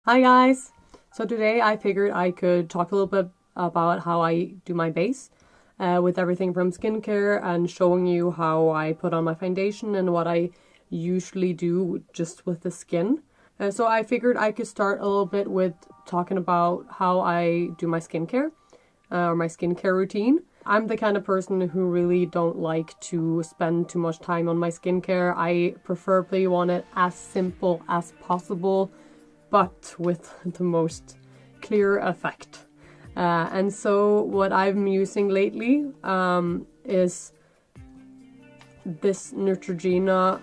Hi guys! So today I figured I could talk a little bit about how I do my base with everything from skincare and showing you how I put on my foundation and what I usually do just with the skin. So I figured I could start a little bit with talking about how I do my skincare or my skincare routine. I'm the kind of person who really don't like to spend too much time on my skincare. I preferably want it as simple as possible, but with the most clear effect. And so what I'm using lately is this Neutrogena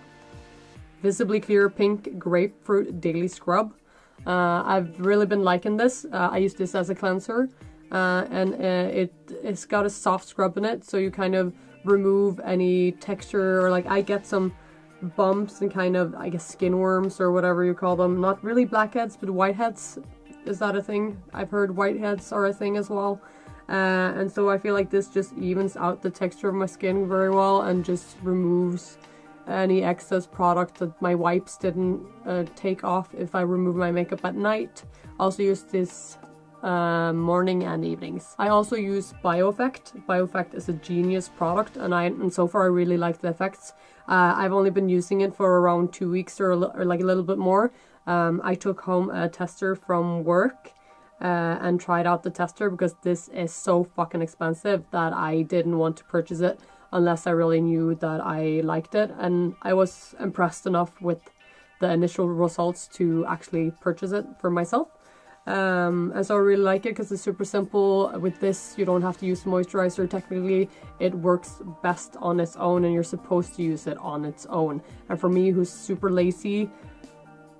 Visibly Clear Pink Grapefruit Daily Scrub. I've really been liking this. I use this as a cleanser and it's got a soft scrub in it, so you kind of remove any texture, or like I get some bumps and kind of, I guess, skin worms or whatever you call them. Not really blackheads, but whiteheads. Is that a thing? I've heard whiteheads are a thing as well. And so I feel like this just evens out the texture of my skin very well and just removes any excess product that my wipes didn't take off if I remove my makeup at night. I also use this morning and evenings. I also use Bioeffect. Bioeffect is a genius product, and so far I really like the effects. I've only been using it for around 2 weeks or like a little bit more. I took home a tester from work and tried out the tester because this is so fucking expensive that I didn't want to purchase it unless I really knew that I liked it, and I was impressed enough with the initial results to actually purchase it for myself. And so I really like it because it's super simple. With this, you don't have to use moisturizer. Technically, it works best on its own, and you're supposed to use it on its own. And for me, who's super lazy,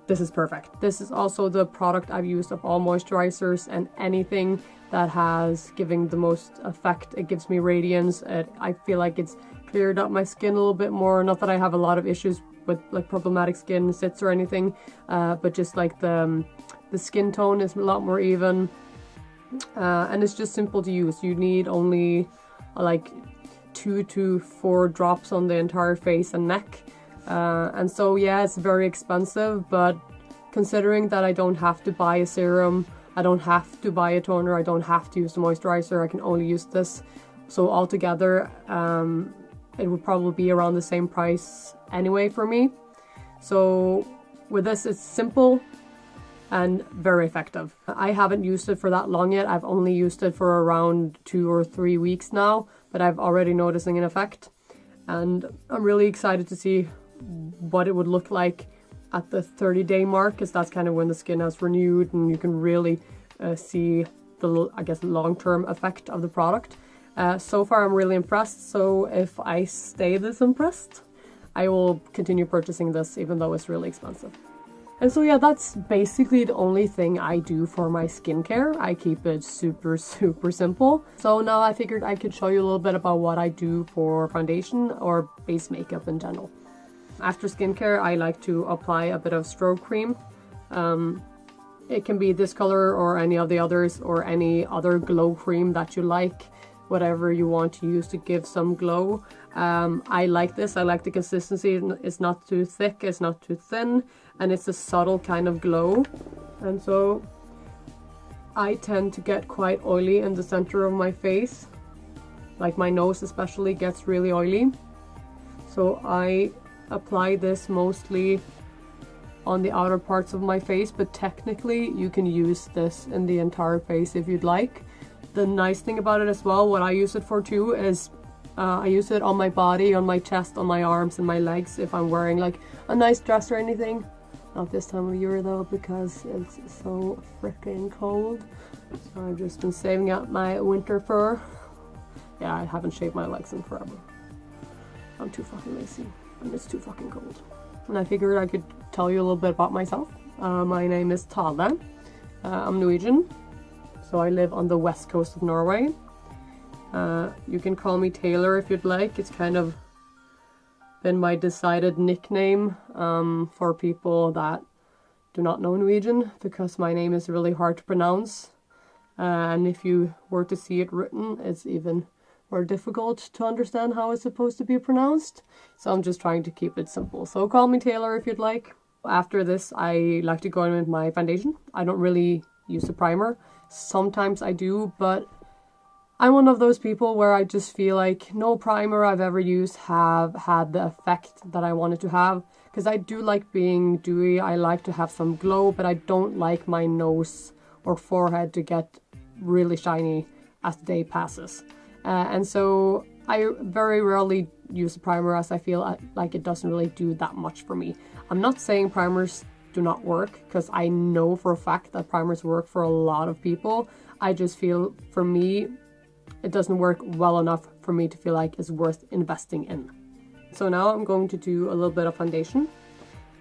this is perfect. This is also the product I've used of all moisturizers, and anything that has giving the most effect. It gives me radiance. I feel like it's cleared up my skin a little bit more. Not that I have a lot of issues with like problematic skin sits or anything, but just like the skin tone is a lot more even, and it's just simple to use. You need only like 2 to 4 drops on the entire face and neck, and so yeah, it's very expensive, but considering that I don't have to buy a serum, I don't have to buy a toner, I don't have to use a moisturizer, I can only use this. So altogether, it would probably be around the same price anyway for me. So with this, it's simple and very effective. I haven't used it for that long yet. I've only used it for around 2 or 3 weeks now, but I've already noticing an effect. And I'm really excited to see what it would look like at the 30-day mark, because that's kind of when the skin has renewed and you can really see the, I guess, long-term effect of the product. So far I'm really impressed, so if I stay this impressed, I will continue purchasing this even though it's really expensive. And so yeah, that's basically the only thing I do for my skincare. I keep it super simple. So now I figured I could show you a little bit about what I do for foundation or base makeup in general. After skincare, I like to apply a bit of strobe cream. It can be this color or any of the others, or any other glow cream that you like. Whatever you want to use to give some glow. I like this. I like the consistency. It's not too thick, it's not too thin, and it's a subtle kind of glow. And so I tend to get quite oily in the center of my face. Like my nose especially gets really oily. So I apply this mostly on the outer parts of my face, but technically you can use this in the entire face if you'd like. The nice thing about it as well, what I use it for too, is I use it on my body, on my chest, on my arms and my legs if I'm wearing like a nice dress or anything. Not this time of year though, because it's so freaking cold. So I've just been saving up my winter fur. Yeah, I haven't shaved my legs in forever. I'm too fucking lazy and it's too fucking cold. And I figured I could tell you a little bit about myself. My name is Tale. I'm Norwegian. So I live on the west coast of Norway. You can call me Taylor if you'd like. It's kind of been my decided nickname for people that do not know Norwegian, because my name is really hard to pronounce. And if you were to see it written, it's even more difficult to understand how it's supposed to be pronounced. So I'm just trying to keep it simple. So call me Taylor if you'd like. After this, I like to go in with my foundation. I don't really use the primer. Sometimes I do, but I'm one of those people where I just feel like no primer I've ever used have had the effect that I wanted to have. Because I do like being dewy, I like to have some glow, but I don't like my nose or forehead to get really shiny as the day passes. And so I very rarely use a primer, as I feel like it doesn't really do that much for me. I'm not saying primers do not work, because I know for a fact that primers work for a lot of people. I just feel, for me, it doesn't work well enough for me to feel like it's worth investing in. So now I'm going to do a little bit of foundation.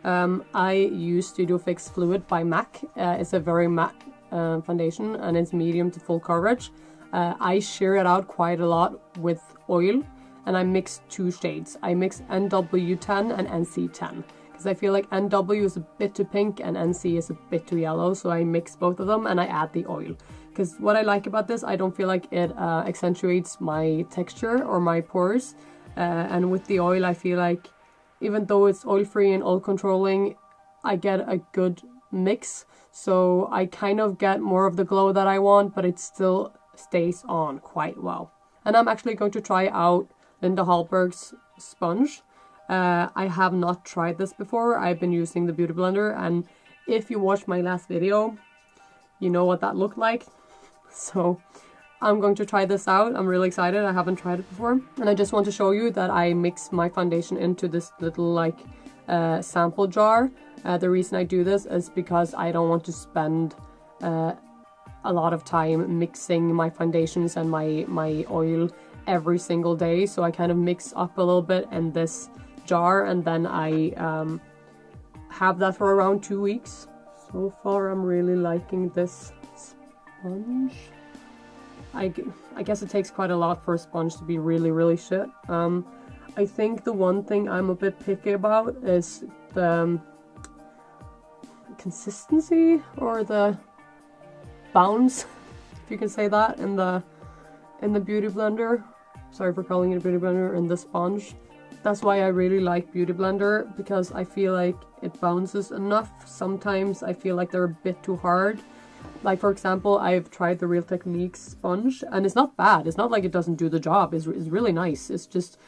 I use Studio Fix Fluid by MAC. It's a very matte foundation, and it's medium to full coverage. I sheer it out quite a lot with oil, and I mix 2 shades. I mix NW10 and NC10, because I feel like NW is a bit too pink and NC is a bit too yellow, so I mix both of them and I add the oil. Because what I like about this, I don't feel like it accentuates my texture or my pores. And with the oil, I feel like even though it's oil-free and oil-controlling, I get a good mix. So I kind of get more of the glow that I want, but it still stays on quite well. And I'm actually going to try out Linda Hallberg's sponge. I have not tried this before. I've been using the Beauty Blender, and if you watched my last video, you know what that looked like. So I'm going to try this out. I'm really excited. I haven't tried it before. And I just want to show you that I mix my foundation into this little like sample jar. The reason I do this is because I don't want to spend a lot of time mixing my foundations and my oil every single day. So I kind of mix up a little bit in this jar, and then I have that for around 2 weeks. So far I'm really liking this sponge. I guess it takes quite a lot for a sponge to be really shit. I think the one thing I'm a bit picky about is the consistency or the bounce, if you can say that, in the Beauty Blender. Sorry for calling it a Beauty Blender, in the sponge. That's why I really like Beauty Blender, because I feel like it bounces enough. Sometimes I feel like they're a bit too hard. Like, for example, I've tried the Real Techniques sponge, and it's not bad. It's not like it doesn't do the job. It's really nice. It's just,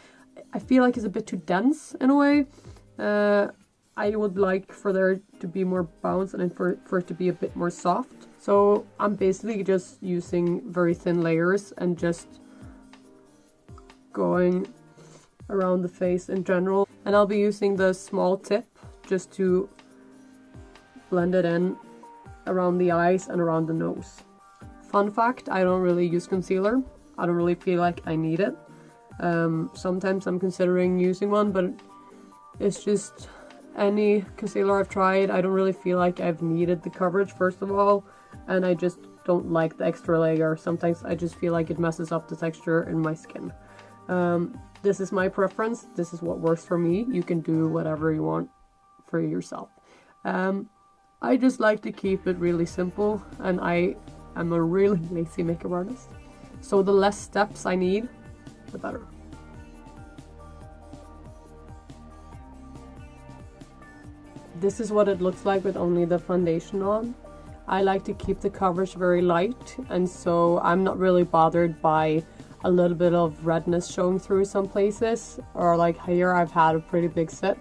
I feel like it's a bit too dense in a way. I would like for there to be more bounce and for it to be a bit more soft. So I'm basically just using very thin layers and just going around the face in general. And I'll be using the small tip just to blend it in around the eyes and around the nose. Fun fact, I don't really use concealer. I don't really feel like I need it. Sometimes I'm considering using one, but it's just any concealer I've tried, I don't really feel like I've needed the coverage, first of all, and I just don't like the extra layer. Sometimes I just feel like it messes up the texture in my skin. This is my preference. This is what works for me. You can do whatever you want for yourself. I just like to keep it really simple, and I am a really lazy makeup artist. So the less steps I need, the better. This is what it looks like with only the foundation on. I like to keep the coverage very light, and so I'm not really bothered by a little bit of redness showing through some places, or like here I've had a pretty big set.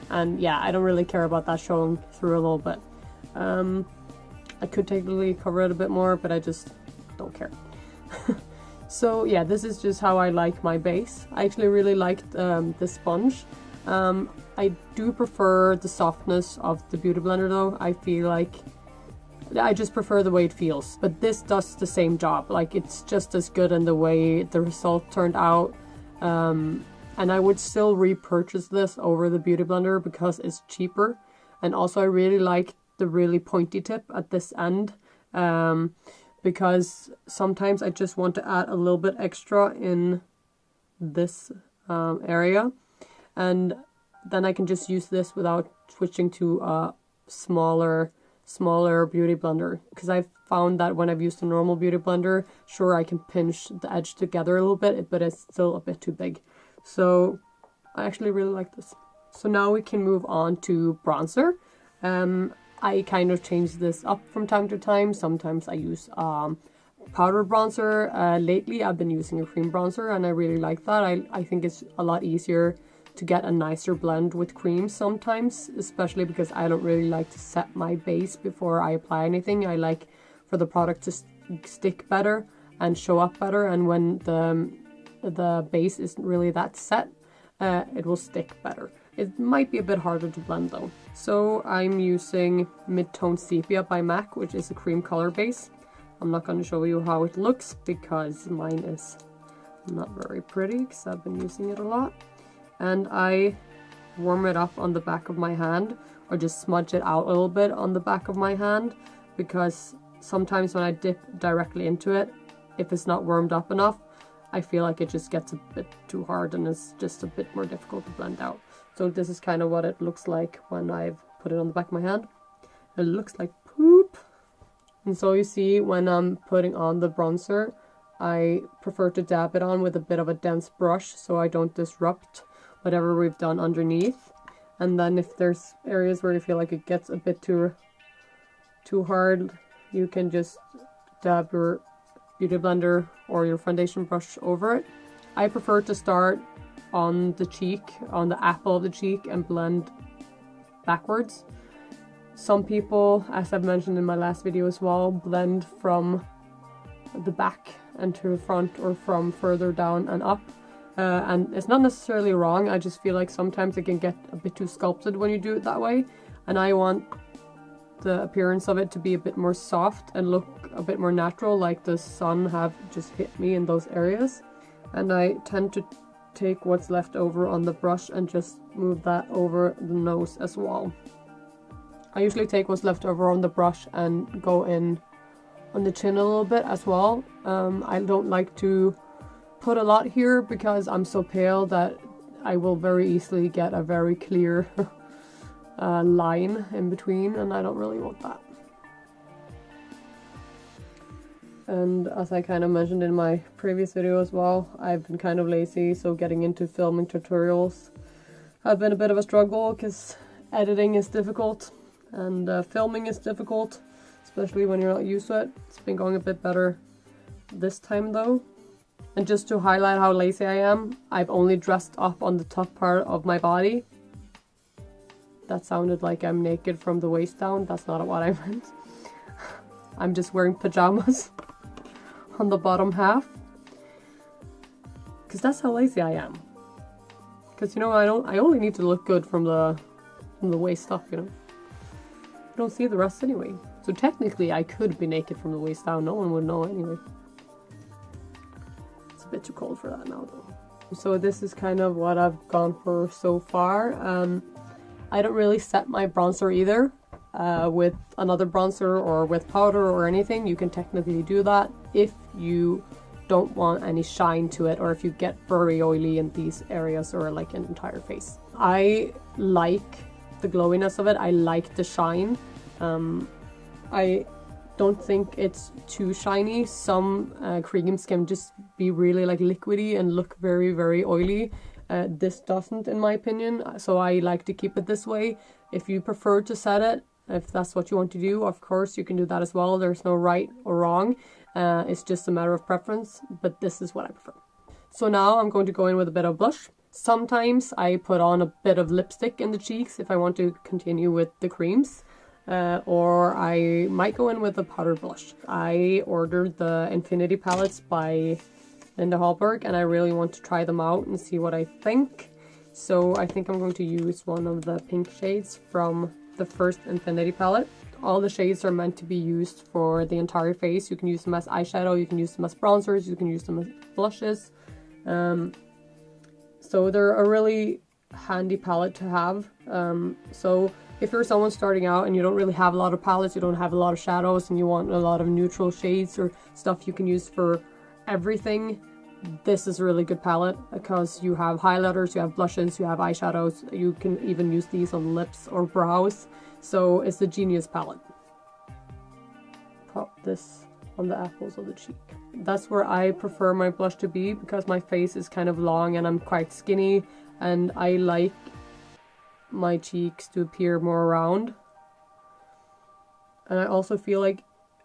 And yeah, I don't really care about that showing through a little bit. I could technically cover it a bit more, but I just don't care. So yeah, this is just how I like my base. I actually really liked the sponge. I do prefer the softness of the Beauty Blender though. I feel like I just prefer the way it feels. But this does the same job. Like, it's just as good in the way the result turned out. And I would still repurchase this over the Beauty Blender because it's cheaper. And also I really like the really pointy tip at this end. Because sometimes I just want to add a little bit extra in this area. And then I can just use this without switching to a smaller Beauty Blender. Because I've found that when I've used a normal Beauty Blender, sure, I can pinch the edge together a little bit, but it's still a bit too big. So I actually really like this. So now we can move on to bronzer. I kind of change this up from time to time. Sometimes I use powder bronzer. Lately I've been using a cream bronzer and I really like that. I think it's a lot easier to get a nicer blend with cream sometimes, especially because I don't really like to set my base before I apply anything. I like for the product to stick better and show up better, and when the base isn't really that set, it will stick better. It might be a bit harder to blend though. So I'm using Mid-Tone Sepia by MAC, which is a cream color base. I'm not going to show you how it looks because mine is not very pretty because I've been using it a lot. And I warm it up on the back of my hand, or just smudge it out a little bit on the back of my hand, because sometimes when I dip directly into it, if it's not warmed up enough, I feel like it just gets a bit too hard and it's just a bit more difficult to blend out. So this is kind of what it looks like when I've put it on the back of my hand. It looks like poop. And so you see, when I'm putting on the bronzer, I prefer to dab it on with a bit of a dense brush so I don't disrupt whatever we've done underneath. And then if there's areas where you feel like it gets a bit too hard, you can just dab your beauty blender or your foundation brush over it. I prefer to start on the cheek, on the apple of the cheek, and blend backwards. Some people, as I've mentioned in my last video as well, blend from the back and to the front, or from further down and up. And it's not necessarily wrong, I just feel like sometimes it can get a bit too sculpted when you do it that way. And I want the appearance of it to be a bit more soft and look a bit more natural, like the sun have just hit me in those areas. And I tend to take what's left over on the brush and just move that over the nose as well. I usually take what's left over on the brush and go in on the chin a little bit as well. I don't like to put a lot here because I'm so pale that I will very easily get a very clear line in between, and I don't really want that. And as I kind of mentioned in my previous video as well, I've been kind of lazy, so getting into filming tutorials have been a bit of a struggle because editing is difficult and filming is difficult, especially when you're not used to it. It's been going a bit better this time though. And just to highlight how lazy I am, I've only dressed up on the top part of my body. That sounded like I'm naked from the waist down. That's not what I meant. I'm just wearing pajamas on the bottom half, because that's how lazy I am. Because, you know, I only need to look good from the waist up, you know. I don't see the rest anyway. So technically I could be naked from the waist down, no one would know anyway. It's a bit too cold for that now though. So this is kind of what I've gone for so far. I don't really set my bronzer either. With another bronzer or with powder or anything, you can technically do that if you don't want any shine to it, or if you get very oily in these areas or like an entire face. I like the glowiness of it, I like the shine. I don't think it's too shiny. Some creams can just be really like liquidy and look very, very oily. This doesn't, in my opinion, so I like to keep it this way. If you prefer to set it, if that's what you want to do, of course you can do that as well. There's no right or wrong. It's just a matter of preference, but this is what I prefer. So now I'm going to go in with a bit of blush. Sometimes I put on a bit of lipstick in the cheeks if I want to continue with the creams, or I might go in with a powder blush. I ordered the Infinity palettes by Linda Hallberg, and I really want to try them out and see what I think. So I think I'm going to use one of the pink shades from the first Infinity palette. All the shades are meant to be used for the entire face. You can use them as eyeshadow, you can use them as bronzers, you can use them as blushes. So they're a really handy palette to have. So if you're someone starting out and you don't really have a lot of palettes, you don't have a lot of shadows, and you want a lot of neutral shades or stuff you can use for everything, this is a really good palette because you have highlighters, you have blushes, you have eyeshadows, you can even use these on lips or brows. So it's a genius palette. Pop this on the apples of the cheek. That's where I prefer my blush to be because my face is kind of long and I'm quite skinny, and I like my cheeks to appear more round. And I also feel like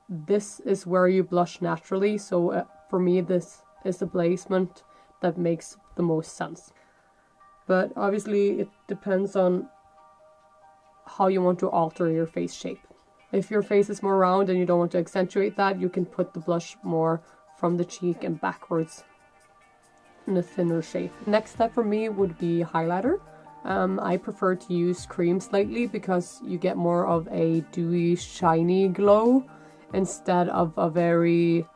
this is where you blush naturally, so for me this is the placement that makes the most sense. But obviously it depends on how you want to alter your face shape. If your face is more round and you don't want to accentuate that, you can put the blush more from the cheek and backwards in a thinner shape. Next step for me would be highlighter. I prefer to use Creme slightly because you get more of a dewy, shiny glow instead of a very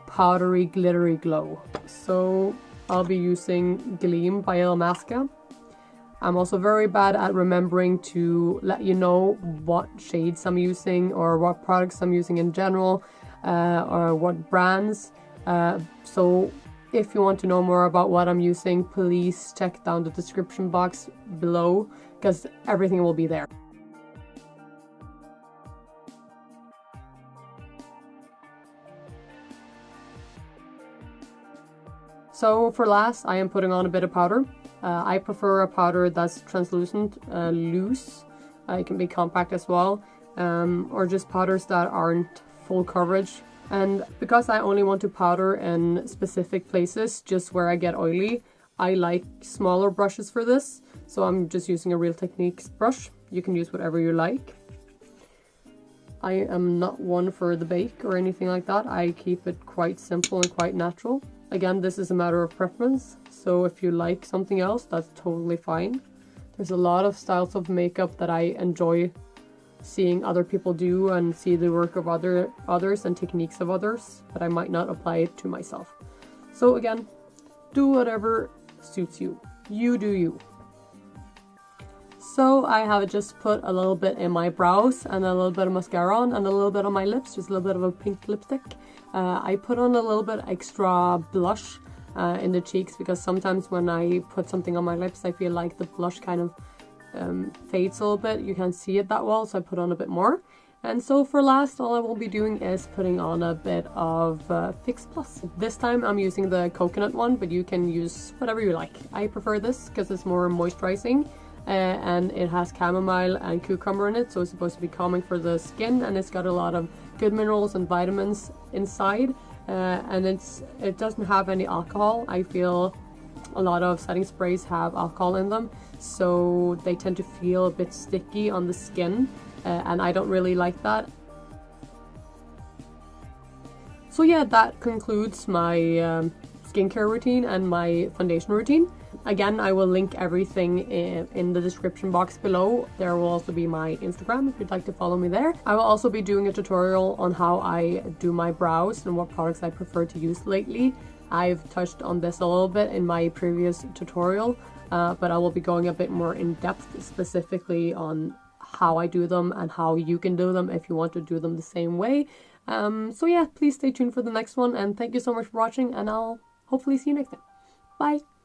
powdery, glittery glow. So I'll be using Gleam by Illamasqua. I'm also very bad at remembering to let you know what shades I'm using or what products I'm using in general, or what brands. So if you want to know more about what I'm using, please check down the description box below because everything will be there. So for last, I am putting on a bit of powder. I prefer a powder that's translucent, loose. It can be compact as well, or just powders that aren't full coverage. And because I only want to powder in specific places, just where I get oily, I like smaller brushes for this. So I'm just using a Real Techniques brush. You can use whatever you like. I am not one for the bake or anything like that. I keep it quite simple and quite natural. Again, this is a matter of preference. So if you like something else, that's totally fine. There's a lot of styles of makeup that I enjoy seeing other people do and see the work of others and techniques of others, but I might not apply it to myself. So again, do whatever suits you. You do you. So I have just put a little bit in my brows and a little bit of mascara on and a little bit on my lips, just a little bit of a pink lipstick. I put on a little bit extra blush in the cheeks because sometimes when I put something on my lips I feel like the blush kind of fades a little bit. You can't see it that well, so I put on a bit more. And so for last, all I will be doing is putting on a bit of Fix Plus. This time I'm using the coconut one, but you can use whatever you like. I prefer this because it's more moisturizing and it has chamomile and cucumber in it, so it's supposed to be calming for the skin, and it's got a lot of good minerals and vitamins inside, and it doesn't have any alcohol. I feel a lot of setting sprays have alcohol in them, so they tend to feel a bit sticky on the skin, and I don't really like that. So yeah, that concludes my skincare routine and my foundation routine. Again, I will link everything in the description box below. There will also be my Instagram if you'd like to follow me there. I will also be doing a tutorial on how I do my brows and what products I prefer to use lately. I've touched on this a little bit in my previous tutorial, but I will be going a bit more in depth specifically on how I do them and how you can do them if you want to do them the same way. So yeah, please stay tuned for the next one, and thank you so much for watching, and I'll hopefully see you next time. Bye!